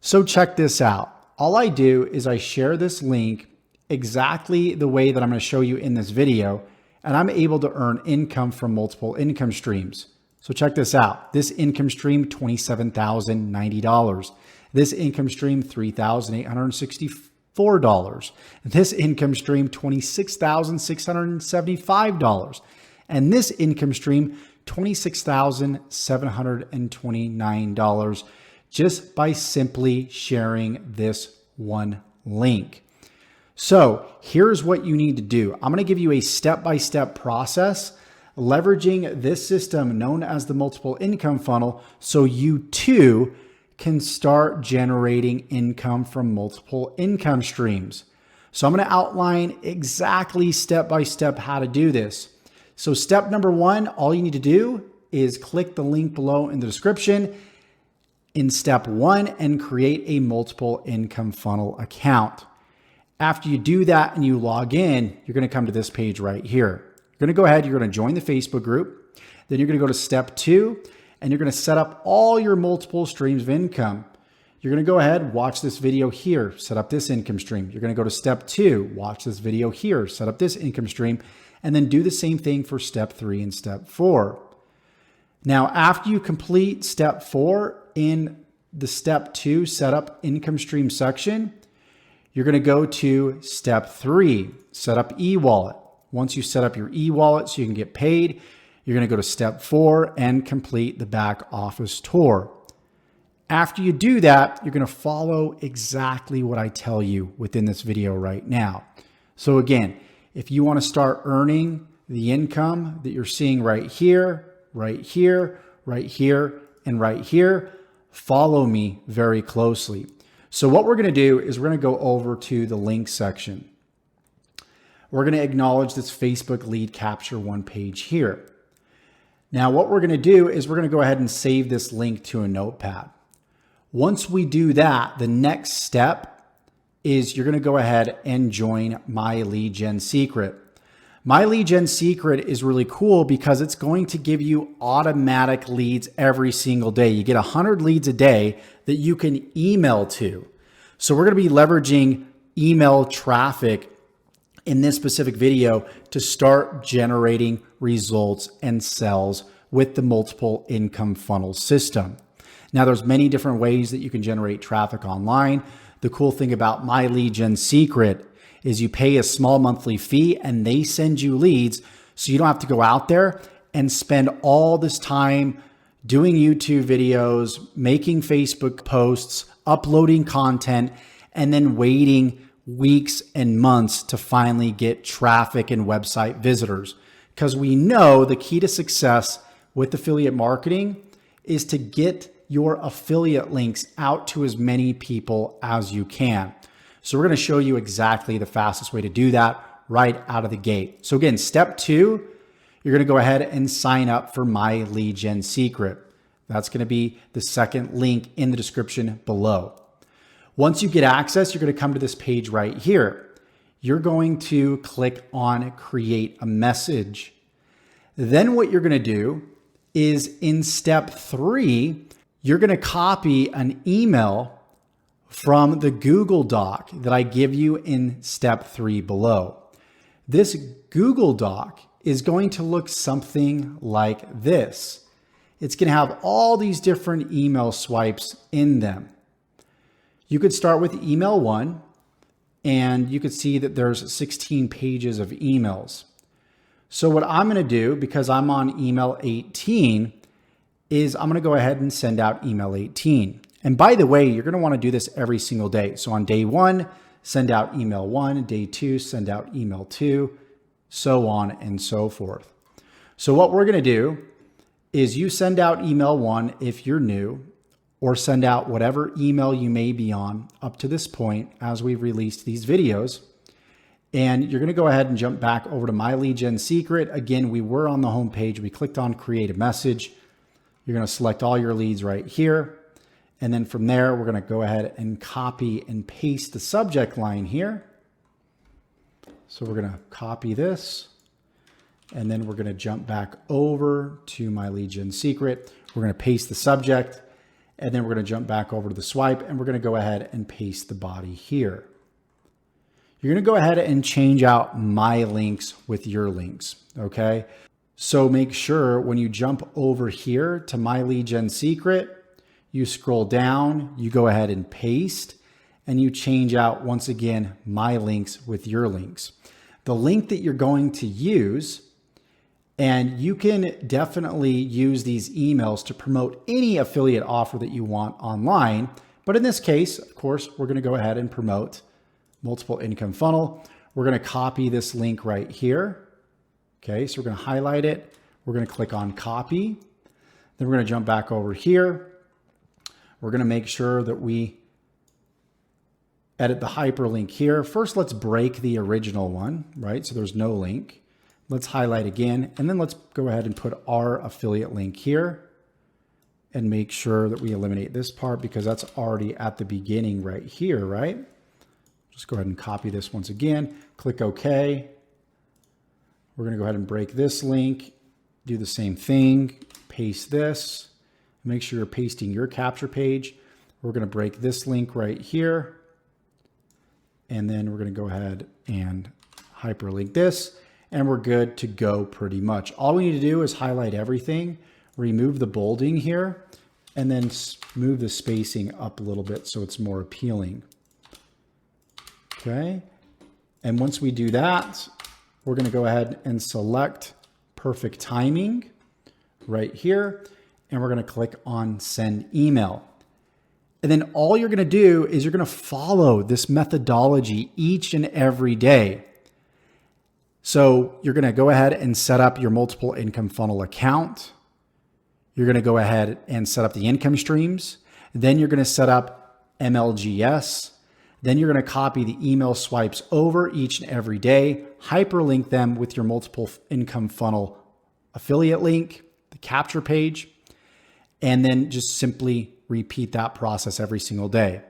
So check this out. All I do is I share this link exactly the way that I'm going to show you in this video, and I'm able to earn income from multiple income streams. So check this out. This income stream, $27,090. This income stream, $3,864. This income stream, $26,675. And this income stream, $26,729, just by simply sharing this one link. So here's what you need to do. I'm going to give you a step-by-step process leveraging this system known as the multiple income funnel, so you too can start generating income from multiple income streams. So I'm going to outline exactly step-by-step how to do this. So step number one, all you need to do is click the link below in the description in step one and create a multiple income funnel account. After you do that and you log in, you're going to come to this page right here. You're going to go ahead, you're going to join the Facebook group. Then you're going to go to step two and you're going to set up all your multiple streams of income. You're going to go ahead, watch this video here, set up this income stream. You're going to go to step two, watch this video here, set up this income stream, and then do the same thing for step three and step four. Now, after you complete step four in the step two setup income stream section, you're going to go to step three, set up e-wallet. Once you set up your e-wallet so you can get paid, you're going to go to step four and complete the back office tour. After you do that, you're going to follow exactly what I tell you within this video right now. So again, if you want to start earning the income that you're seeing right here, right here, right here, and right here, follow me very closely. So what we're going to do is we're going to go over to the link section. We're going to acknowledge this Facebook lead capture one page here. Now what we're going to do is we're going to go ahead and save this link to a notepad. Once we do that, the next step is you're going to go ahead and join My Lead Gen Secret. My Lead Gen Secret is really cool because it's going to give you automatic leads every single day. You get 100 leads a day that you can email to. So we're going to be leveraging email traffic in this specific video to start generating results and sales with the multiple income funnel system. Now, there's many different ways that you can generate traffic online. The cool thing about My Lead Gen Secret is you pay a small monthly fee and they send you leads, so you don't have to go out there and spend all this time doing YouTube videos, making Facebook posts, uploading content, and then waiting weeks and months to finally get traffic and website visitors. Because we know the key to success with affiliate marketing is to get your affiliate links out to as many people as you can. So we're going to show you exactly the fastest way to do that right out of the gate. So again, step two, you're going to go ahead and sign up for My Lead Gen Secret. That's going to be the second link in the description below. Once you get access, you're going to come to this page right here. You're going to click on Create a Message. Then what you're going to do is in step three, you're going to copy an email from the Google Doc that I give you in step three below. This Google Doc is going to look something like this. It's going to have all these different email swipes in them. You could start with email one, and you could see that there's 16 pages of emails. So what I'm going to do, because I'm on email 18, is I'm going to go ahead and send out email 18. And by the way, you're going to want to do this every single day. So on day one, send out email one, day two, send out email two, so on and so forth. So what we're going to do is you send out email one if you're new, or send out whatever email you may be on up to this point as we've released these videos. And you're going to go ahead and jump back over to My Lead Gen Secret. Again, we were on the home page. We clicked on Create a Message. You're going to select all your leads right here. And then from there, we're going to go ahead and copy and paste the subject line here. So we're going to copy this. And then we're going to jump back over to My Lead Gen Secret. We're going to paste the subject. And then we're going to jump back over to the swipe and we're going to go ahead and paste the body here. You're going to go ahead and change out my links with your links. Okay. So make sure when you jump over here to my lead gen secret, you scroll down, you go ahead and paste, and you change out once again my links with your links. The link that you're going to use, and you can definitely use these emails to promote any affiliate offer that you want online. But in this case, of course, we're going to go ahead and promote multiple income funnel. We're going to copy this link right here. Okay, so we're going to highlight it. We're going to click on copy. Then we're going to jump back over here. We're going to make sure that we edit the hyperlink here. First, let's break the original one, right? So there's no link. Let's highlight again, and then let's go ahead and put our affiliate link here and make sure that we eliminate this part because that's already at the beginning right here, right? Just go ahead and copy this once again, click OK. We're going to go ahead and break this link, do the same thing, paste this, make sure you're pasting your capture page. We're going to break this link right here. And then we're going to go ahead and hyperlink this and we're good to go pretty much. All we need to do is highlight everything, remove the bolding here, and then move the spacing up a little bit so it's more appealing. Okay. And once we do that, we're going to go ahead and select perfect timing right here. And we're going to click on send email. And then all you're going to do is you're going to follow this methodology each and every day. So you're going to go ahead and set up your multiple income funnel account. You're going to go ahead and set up the income streams. Then you're going to set up MLGS. Then you're going to copy the email swipes over each and every day, hyperlink them with your multiple income funnel affiliate link, the capture page, and then just simply repeat that process every single day.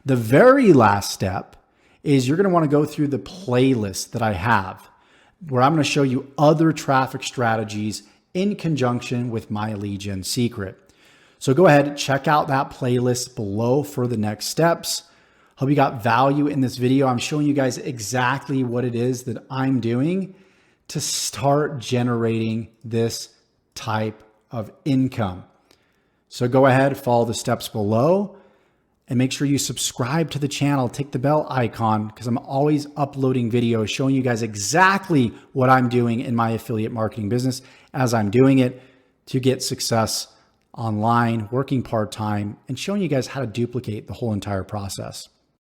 The very last step is you're going to want to go through the playlist that I have, where I'm going to show you other traffic strategies in conjunction with my lead gen secret. So go ahead, check out that playlist below for the next steps. Hope you got value in this video. I'm showing you guys exactly what it is that I'm doing to start generating this type of income. So go ahead, follow the steps below and make sure you subscribe to the channel. Take the bell icon because I'm always uploading videos showing you guys exactly what I'm doing in my affiliate marketing business as I'm doing it to get success online, working part-time, and showing you guys how to duplicate the whole entire process.